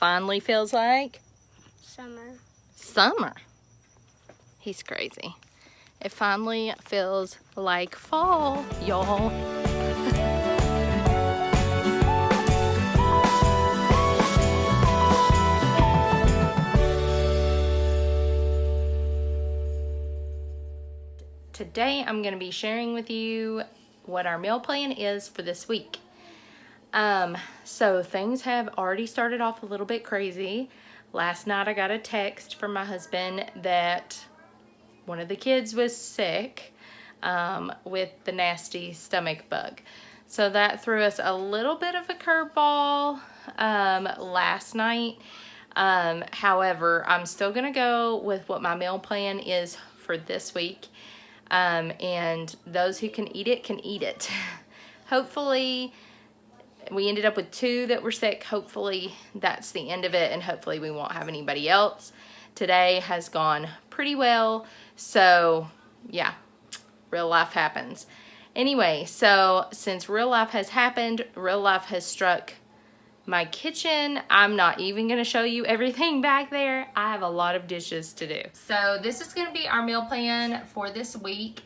finally feels like? Summer. Summer. He's crazy. It finally feels like fall, y'all. Today I'm going to be sharing with you what our meal plan is for this week. So things have already started off a little bit crazy. Last night I got a text from my husband that one of the kids was sick with the nasty stomach bug. So that threw us a little bit of a curveball last night. However, I'm still going to go with what my meal plan is for this week. And those who can eat it. Hopefully, we ended up with 2 that were sick. Hopefully, that's the end of it, and hopefully we won't have anybody else. Today has gone pretty well, so yeah, real life happens. Anyway, so since real life has happened, real life has struck my kitchen. I'm not even going to show you everything back there. I have a lot of dishes to do. So this is going to be our meal plan for this week.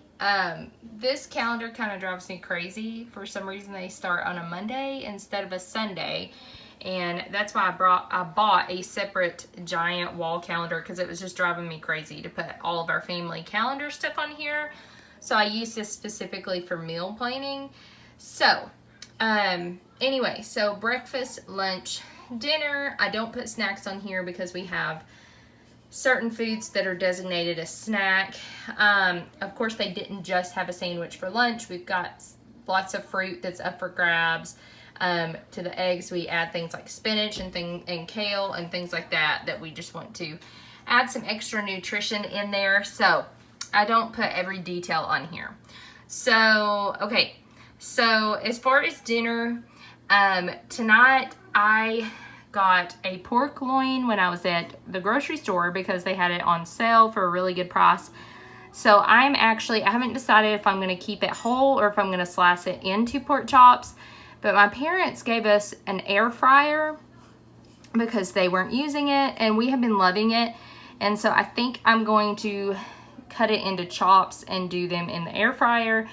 This calendar kind of drives me crazy. For some reason they start on a Monday instead of a Sunday. And that's why I bought a separate giant wall calendar, because it was just driving me crazy to put all of our family calendar stuff on here. So I use this specifically for meal planning. So, anyway, so breakfast, lunch, dinner. I don't put snacks on here because we have certain foods that are designated a snack. Of course, they didn't just have a sandwich for lunch. We've got lots of fruit that's up for grabs. To the eggs, we add things like spinach and kale and things like that we just want to add some extra nutrition in there. So I don't put every detail on here. So, okay. So as far as dinner, tonight I got a pork loin when I was at the grocery store because they had it on sale for a really good price. So I haven't decided if I'm going to keep it whole or if I'm going to slice it into pork chops. But my parents gave us an air fryer because they weren't using it, and we have been loving it. And so I think I'm going to cut it into chops and do them in the air fryer.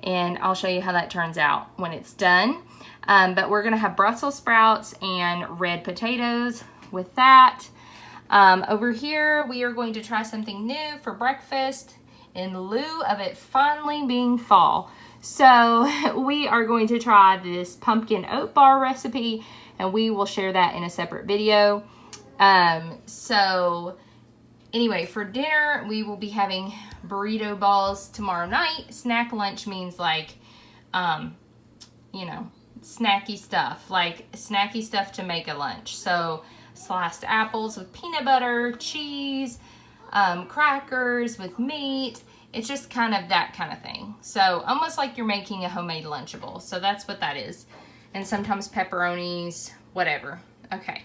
And I'll show you how that turns out when it's done. But we're going to have Brussels sprouts and red potatoes with that. Over here, we are going to try something new for breakfast in lieu of it finally being fall. So we are going to try this pumpkin oat bar recipe, and we will share that in a separate video. So anyway, for dinner, we will be having burrito balls tomorrow night. Snack lunch means like, snacky stuff to make a lunch. So sliced apples with peanut butter, cheese, crackers with meat. It's just kind of that kind of thing. So almost like you're making a homemade Lunchable. So that's what that is. And sometimes pepperonis, whatever. Okay.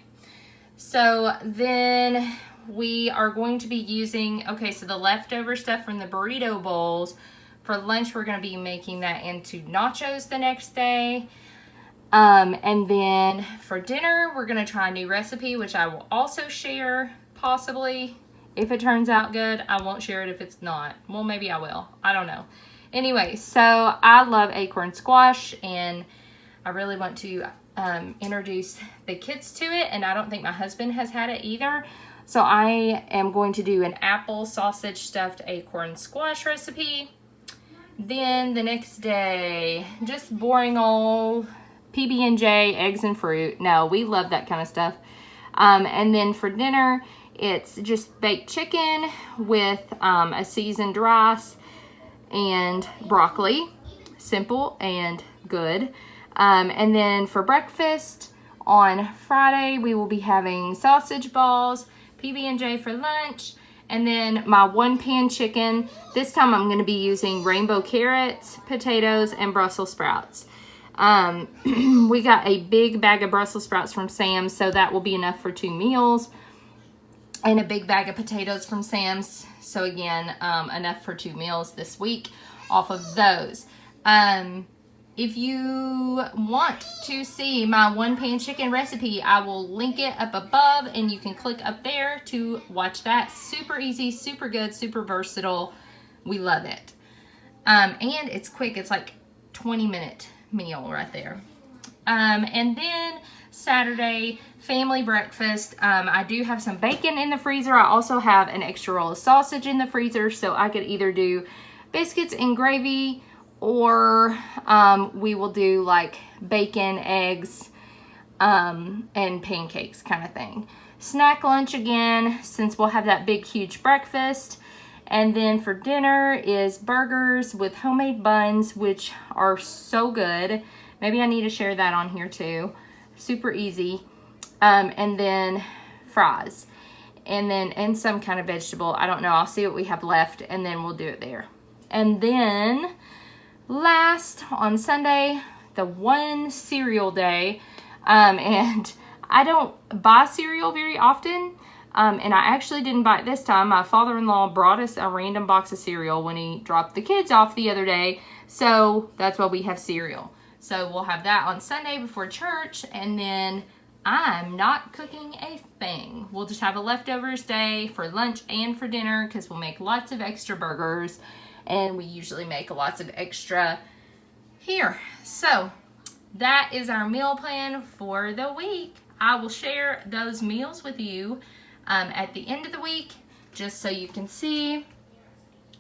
So then we are going to be using, so the leftover stuff from the burrito bowls, for lunch we're going to be making that into nachos the next day. And then for dinner, we're going to try a new recipe, which I will also share, possibly. If it turns out good, I won't share it if it's not. Well, maybe I will. I don't know. Anyway, so I love acorn squash, and I really want to introduce the kids to it, and I don't think my husband has had it either. So I am going to do an apple sausage stuffed acorn squash recipe. Then the next day, just boring old PB&J, eggs and fruit. No, we love that kind of stuff. And then for dinner, it's just baked chicken with a seasoned rice and broccoli. Simple and good. And then for breakfast on Friday, we will be having sausage balls, PB&J for lunch, and then my one-pan chicken. This time I'm going to be using rainbow carrots, potatoes, and Brussels sprouts. We got a big bag of Brussels sprouts from Sam's, so that will be enough for 2 meals. And a big bag of potatoes from Sam's. So again, enough for 2 meals this week off of those. if you want to see my one-pan chicken recipe, I will link it up above, and you can click up there to watch that. Super easy, super good, super versatile. We love it. And it's quick. It's like 20-minute meal right there. And then Saturday, family breakfast. I do have some bacon in the freezer. I also have an extra roll of sausage in the freezer, so I could either do biscuits and gravy, or we will do like bacon, eggs, and pancakes kind of thing. Snack lunch again, since we'll have that big huge breakfast. And then for dinner is burgers with homemade buns, which are so good. Maybe I need to share that on here too. Super easy. And then fries. And some kind of vegetable. I don't know. I'll see what we have left, and then we'll do it there. And then last, on Sunday, the one cereal day. And I don't buy cereal very often. And I actually didn't buy it this time. My father-in-law brought us a random box of cereal when he dropped the kids off the other day. So that's why we have cereal. So we'll have that on Sunday before church. And then I'm not cooking a thing. We'll just have a leftovers day for lunch and for dinner, because we'll make lots of extra burgers. And we usually make lots of extra here. So that is our meal plan for the week. I will share those meals with you at the end of the week, just so you can see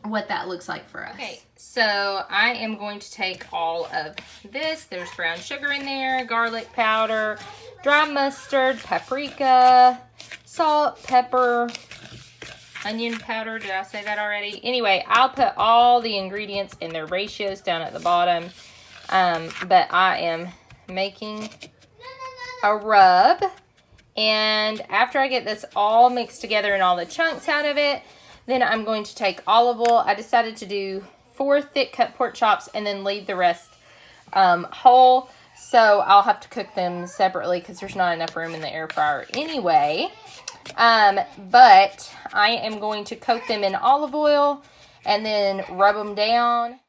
what that looks like for us. Okay, so I am going to take all of this. There's brown sugar in there, garlic powder, dry mustard, paprika, salt, pepper, onion powder. Did I say that already? Anyway, I'll put all the ingredients in their ratios down at the bottom. But I am making a rub. And after I get this all mixed together and all the chunks out of it, then I'm going to take olive oil. I decided to do 4 thick cut pork chops and then leave the rest whole. So I'll have to cook them separately because there's not enough room in the air fryer anyway. But I am going to coat them in olive oil and then rub them down.